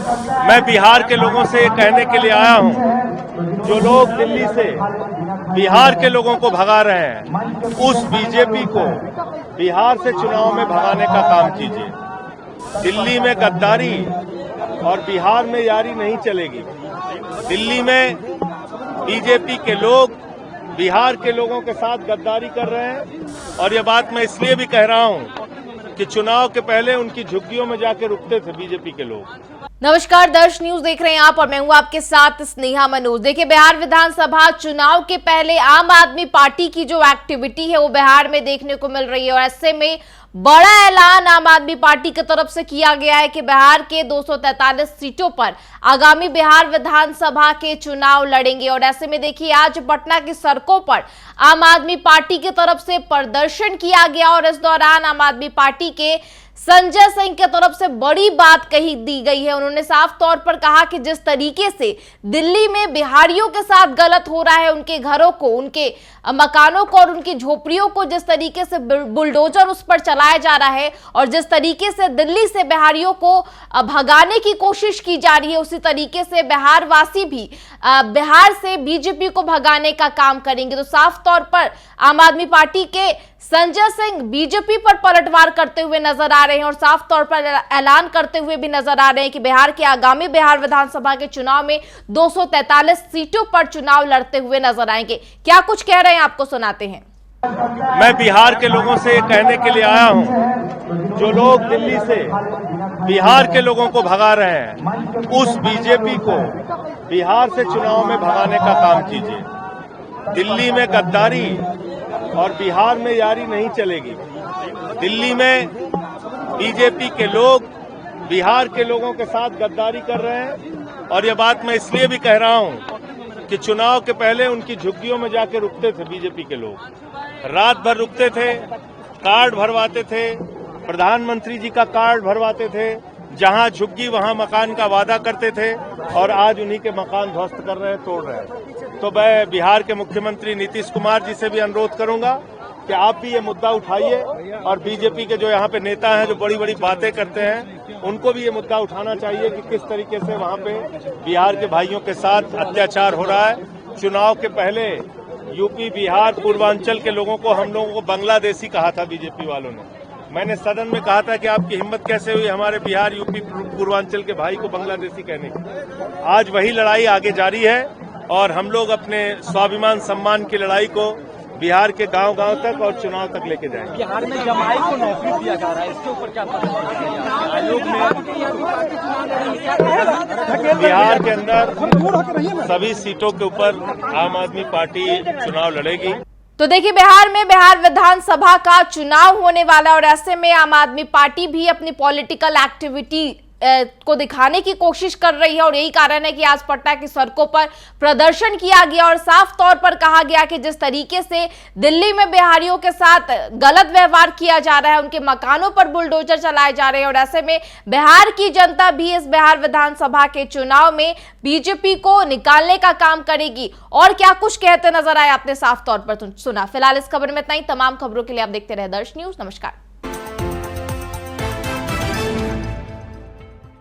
मैं बिहार के लोगों से ये कहने के लिए आया हूं, जो लोग दिल्ली से बिहार के लोगों को भगा रहे हैं, उस बीजेपी को बिहार से चुनाव में भगाने का काम कीजिए। दिल्ली में गद्दारी और बिहार में यारी नहीं चलेगी। दिल्ली में बीजेपी के लोग बिहार के लोगों के साथ गद्दारी कर रहे हैं, और ये बात मैं इसलिए भी कह रहा हूं कि चुनाव के पहले उनकी झुग्गियों में जाके रुकते थे बीजेपी के लोग। नमस्कार, दर्श न्यूज देख रहे हैं आप और मैं हूं आपके साथ स्नेहा मनोज। देखिए, बिहार विधानसभा चुनाव के पहले आम आदमी पार्टी की जो एक्टिविटी है वो बिहार में देखने को मिल रही है, और ऐसे में बड़ा ऐलान आम आदमी पार्टी की तरफ से किया गया है कि बिहार के 243 सीटों पर आगामी बिहार विधानसभा के चुनाव लड़ेंगे। और ऐसे में देखिए, आज पटना की सड़कों पर आम आदमी पार्टी की तरफ से प्रदर्शन किया गया, और इस दौरान आम आदमी पार्टी के संजय सिंह की तरफ से बड़ी बात कही दी गई है। उन्होंने साफ तौर पर कहा कि जिस तरीके से दिल्ली में बिहारियों के साथ गलत हो रहा है, उनके घरों को, उनके मकानों को और उनकी झोपड़ियों को जिस तरीके से बुलडोजर उस पर चलाया जा रहा है, और जिस तरीके से दिल्ली से बिहारियों को भगाने की कोशिश की जा रही है, उसी तरीके से बिहार वासी भी बिहार से बीजेपी को भगाने का काम करेंगे। तो साफ तौर पर आम आदमी पार्टी के संजय सिंह बीजेपी पर पलटवार करते हुए नजर आ रहे हैं, और साफ तौर पर ऐलान करते हुए भी नजर आ रहे हैं कि बिहार के आगामी बिहार विधानसभा के चुनाव में 243 सीटों पर चुनाव लड़ते हुए नजर आएंगे। क्या कुछ कह रहे हैं, आपको सुनाते हैं। मैं बिहार के लोगों से ये कहने के लिए आया हूं, जो लोग दिल्ली से बिहार के लोगों को भगा रहे हैं, उस बीजेपी को बिहार से चुनाव में भगाने का काम कीजिए। दिल्ली में गद्दारी और बिहार में यारी नहीं चलेगी। दिल्ली में बीजेपी के लोग बिहार के लोगों के साथ गद्दारी कर रहे हैं, और ये बात मैं इसलिए भी कह रहा हूं कि चुनाव के पहले उनकी झुग्गियों में जाके रुकते थे बीजेपी के लोग। रात भर रुकते थे, कार्ड भरवाते थे, प्रधानमंत्री जी का कार्ड भरवाते थे, जहां झुग्गी वहां मकान का वादा करते थे, और आज उन्हीं के मकान ध्वस्त कर रहे हैं, तोड़ रहे हैं। तो मैं बिहार के मुख्यमंत्री नीतीश कुमार जी से भी अनुरोध करूंगा कि आप भी ये मुद्दा उठाइए, और बीजेपी के जो यहाँ पे नेता हैं जो बड़ी बड़ी बातें करते हैं, उनको भी ये मुद्दा उठाना चाहिए कि किस तरीके से वहाँ पे बिहार के भाइयों के साथ अत्याचार हो रहा है। चुनाव के पहले यूपी, बिहार, पूर्वांचल के लोगों को, हम लोगों को बांग्लादेशी कहा था बीजेपी वालों ने। मैंने सदन में कहा था कि आपकी हिम्मत कैसे हुई हमारे बिहार, यूपी, पूर्वांचल के भाई को बांग्लादेशी कहने की। आज वही लड़ाई आगे जारी है, और हम लोग अपने स्वाभिमान सम्मान की लड़ाई को बिहार के गांव-गांव तक और चुनाव तक लेके जाएंगे। बिहार में जमाई को नौकरी दिया जा रहा है, इसके ऊपर क्या आयोग में बिहार के अंदर सभी सीटों के ऊपर आम आदमी पार्टी चुनाव लड़ेगी। तो देखिए, बिहार में बिहार विधानसभा का चुनाव होने वाला है, और ऐसे में आम आदमी पार्टी भी अपनी पॉलिटिकल एक्टिविटी को दिखाने की कोशिश कर रही है, और यही कारण है कि आज पटना की सड़कों पर प्रदर्शन किया गया, और साफ तौर पर कहा गया कि जिस तरीके से दिल्ली में बिहारियों के साथ गलत व्यवहार किया जा रहा है, उनके मकानों पर बुलडोजर चलाए जा रहे हैं, और ऐसे में बिहार की जनता भी इस बिहार विधानसभा के चुनाव में बीजेपी को निकालने का काम करेगी। और क्या कुछ कहते नजर आए, आपने साफ तौर पर सुना। फिलहाल इस खबर में इतना ही। तमाम खबरों के लिए आप देखते रहे दर्श न्यूज। नमस्कार।